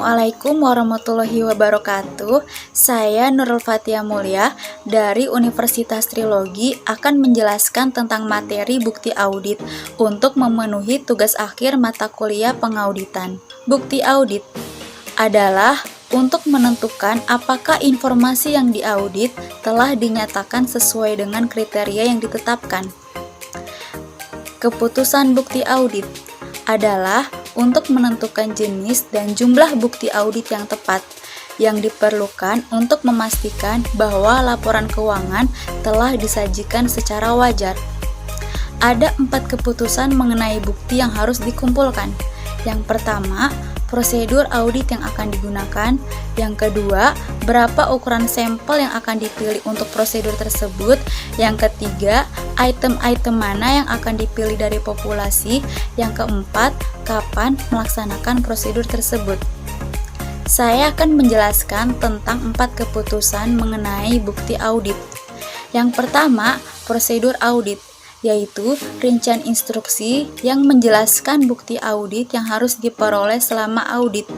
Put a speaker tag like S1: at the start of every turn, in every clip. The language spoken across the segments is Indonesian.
S1: Assalamualaikum warahmatullahi wabarakatuh. Saya Nurul Fatia Mulia dari Universitas Trilogi akan menjelaskan tentang materi bukti audit untuk memenuhi tugas akhir mata kuliah pengauditan. Bukti audit adalah untuk menentukan apakah informasi yang diaudit telah dinyatakan sesuai dengan kriteria yang ditetapkan. Keputusan bukti audit adalah untuk menentukan jenis dan jumlah bukti audit yang tepat yang diperlukan untuk memastikan bahwa laporan keuangan telah disajikan secara wajar. Ada 4 keputusan mengenai bukti yang harus dikumpulkan. Yang pertama, prosedur audit yang akan digunakan. Yang kedua, berapa ukuran sampel yang akan dipilih untuk prosedur tersebut. Yang ketiga, item-item mana yang akan dipilih dari populasi. Yang keempat, kapan melaksanakan prosedur tersebut. Saya akan menjelaskan tentang 4 keputusan mengenai bukti audit. Yang pertama, prosedur audit, yaitu rincian instruksi yang menjelaskan bukti audit yang harus diperoleh selama audit.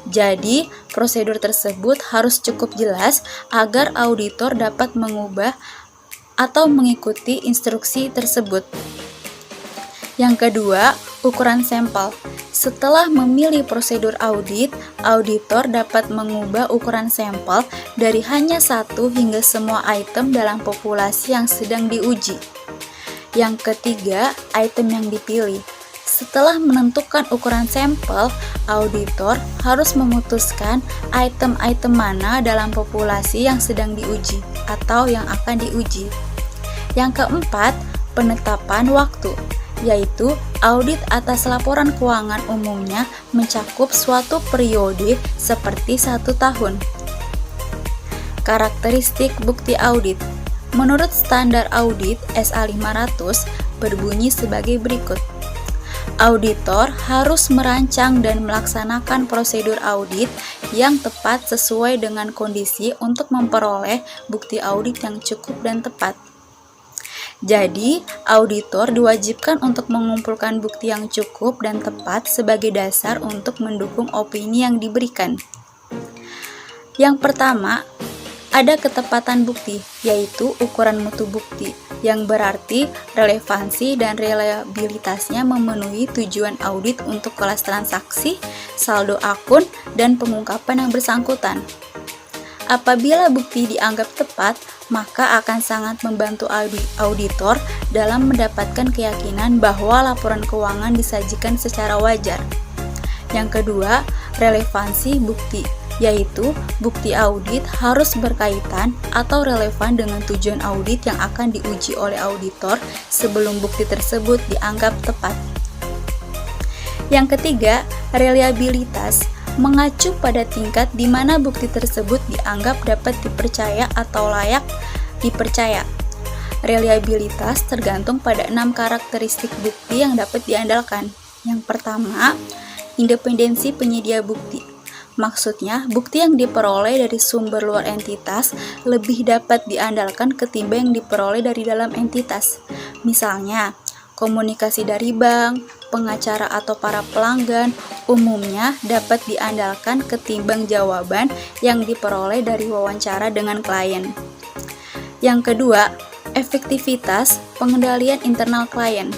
S1: Jadi, prosedur tersebut harus cukup jelas agar auditor dapat mengubah atau mengikuti instruksi tersebut. Yang kedua, ukuran sampel. Setelah memilih prosedur audit, auditor dapat mengubah ukuran sampel dari hanya 1 hingga semua item dalam populasi yang sedang diuji. Yang ketiga, item yang dipilih. Setelah menentukan ukuran sampel, auditor harus memutuskan item-item mana dalam populasi yang sedang diuji atau yang akan diuji. Yang keempat, penetapan waktu, yaitu audit atas laporan keuangan umumnya mencakup suatu periode seperti 1 tahun. Karakteristik bukti audit. Menurut standar audit SA500 berbunyi sebagai berikut. Auditor harus merancang dan melaksanakan prosedur audit yang tepat sesuai dengan kondisi untuk memperoleh bukti audit yang cukup dan tepat. Jadi, auditor diwajibkan untuk mengumpulkan bukti yang cukup dan tepat sebagai dasar untuk mendukung opini yang diberikan. Yang pertama, ada ketepatan bukti, yaitu ukuran mutu bukti, yang berarti relevansi dan reliabilitasnya memenuhi tujuan audit untuk kelas transaksi, saldo akun, dan pengungkapan yang bersangkutan. Apabila bukti dianggap tepat, maka akan sangat membantu auditor dalam mendapatkan keyakinan bahwa laporan keuangan disajikan secara wajar. Yang kedua, relevansi bukti, yaitu bukti audit harus berkaitan atau relevan dengan tujuan audit yang akan diuji oleh auditor sebelum bukti tersebut dianggap tepat. Yang ketiga, reliabilitas, mengacu pada tingkat di mana bukti tersebut dianggap dapat dipercaya atau layak dipercaya. Reliabilitas tergantung pada 6 karakteristik bukti yang dapat diandalkan. Yang pertama, independensi penyedia bukti. Maksudnya, bukti yang diperoleh dari sumber luar entitas lebih dapat diandalkan ketimbang yang diperoleh dari dalam entitas. Misalnya, komunikasi dari bank, pengacara atau para pelanggan umumnya dapat diandalkan ketimbang jawaban yang diperoleh dari wawancara dengan klien. Yang kedua, efektivitas pengendalian internal klien,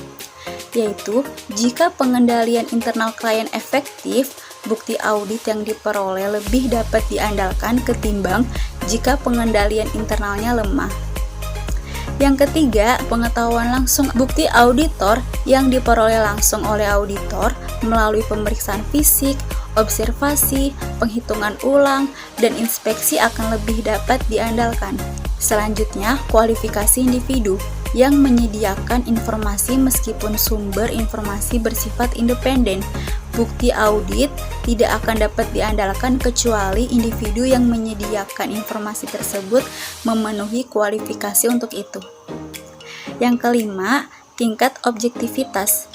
S1: yaitu jika pengendalian internal klien efektif, bukti audit yang diperoleh lebih dapat diandalkan ketimbang jika pengendalian internalnya lemah. Yang ketiga, pengetahuan langsung. Bukti auditor yang diperoleh langsung oleh auditor melalui pemeriksaan fisik, observasi, penghitungan ulang, dan inspeksi akan lebih dapat diandalkan. Selanjutnya, kualifikasi individu yang menyediakan informasi meskipun sumber informasi bersifat independen. Bukti audit tidak akan dapat diandalkan kecuali individu yang menyediakan informasi tersebut memenuhi kualifikasi untuk itu. Yang kelima, tingkat objektivitas.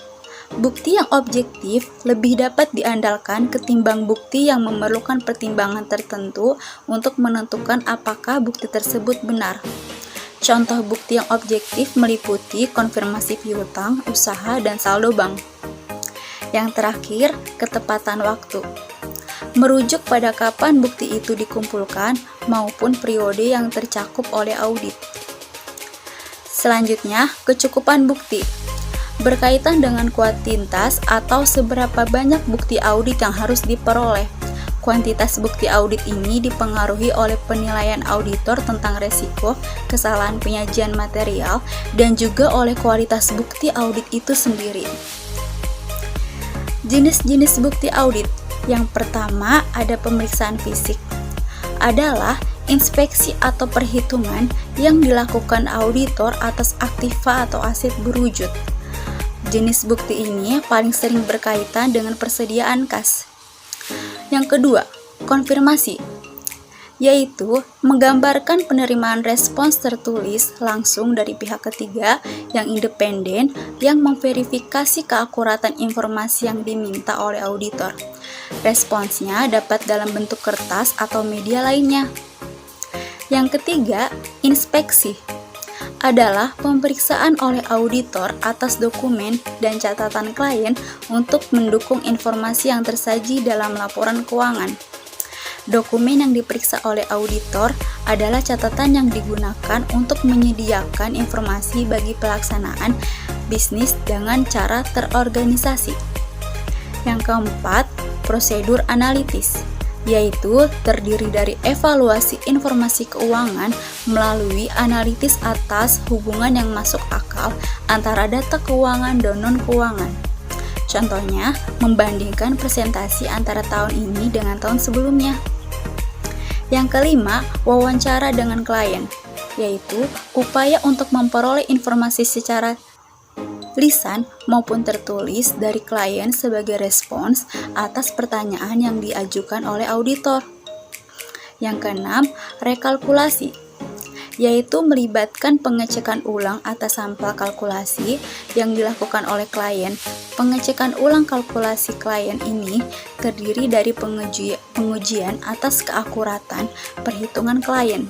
S1: Bukti yang objektif lebih dapat diandalkan ketimbang bukti yang memerlukan pertimbangan tertentu untuk menentukan apakah bukti tersebut benar. Contoh bukti yang objektif meliputi konfirmasi piutang, usaha, dan saldo bank. Yang terakhir, ketepatan waktu. merujuk pada kapan bukti itu dikumpulkan maupun periode yang tercakup oleh audit. Selanjutnya, kecukupan bukti berkaitan dengan kuantitas atau seberapa banyak bukti audit yang harus diperoleh. Kuantitas bukti audit ini dipengaruhi oleh penilaian auditor tentang resiko kesalahan penyajian material dan juga oleh kualitas bukti audit itu sendiri. Jenis-jenis bukti audit. Yang pertama, ada pemeriksaan fisik. Adalah inspeksi atau perhitungan yang dilakukan auditor atas aktiva atau aset berwujud. Jenis bukti ini paling sering berkaitan dengan persediaan kas. Yang kedua, konfirmasi, yaitu menggambarkan penerimaan respons tertulis langsung dari pihak ketiga yang independen yang memverifikasi keakuratan informasi yang diminta oleh auditor. Responsnya dapat dalam bentuk kertas atau media lainnya. Yang ketiga, inspeksi adalah pemeriksaan oleh auditor atas dokumen dan catatan klien untuk mendukung informasi yang tersaji dalam laporan keuangan. Dokumen yang diperiksa oleh auditor adalah catatan yang digunakan untuk menyediakan informasi bagi pelaksanaan bisnis dengan cara terorganisasi. Yang keempat, prosedur analitis, yaitu terdiri dari evaluasi informasi keuangan melalui analitis atas hubungan yang masuk akal antara data keuangan dan non-keuangan. Contohnya, membandingkan presentasi antara tahun ini dengan tahun sebelumnya. Yang kelima, wawancara dengan klien, yaitu upaya untuk memperoleh informasi secara lisan maupun tertulis dari klien sebagai respons atas pertanyaan yang diajukan oleh auditor. Yang keenam, rekalkulasi, yaitu melibatkan pengecekan ulang atas sampel kalkulasi yang dilakukan oleh klien. Pengecekan ulang kalkulasi klien ini terdiri dari pengujian atas keakuratan perhitungan klien.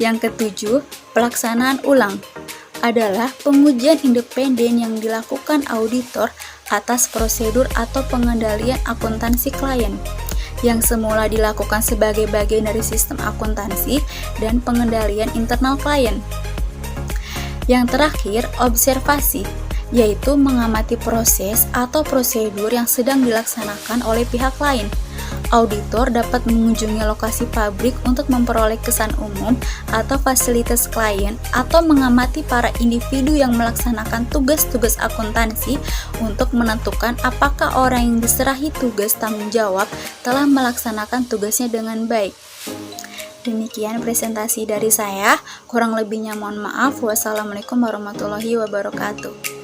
S1: Yang ketujuh, pelaksanaan ulang adalah pengujian independen yang dilakukan auditor atas prosedur atau pengendalian akuntansi klien yang semula dilakukan sebagai bagian dari sistem akuntansi dan pengendalian internal klien. Yang terakhir, observasi, yaitu mengamati proses atau prosedur yang sedang dilaksanakan oleh pihak lain. Auditor dapat mengunjungi lokasi pabrik untuk memperoleh kesan umum atau fasilitas klien atau mengamati para individu yang melaksanakan tugas-tugas akuntansi untuk menentukan apakah orang yang diserahi tugas tanggung jawab telah melaksanakan tugasnya dengan baik. Demikian presentasi dari saya, kurang lebihnya mohon maaf. Wassalamualaikum warahmatullahi wabarakatuh.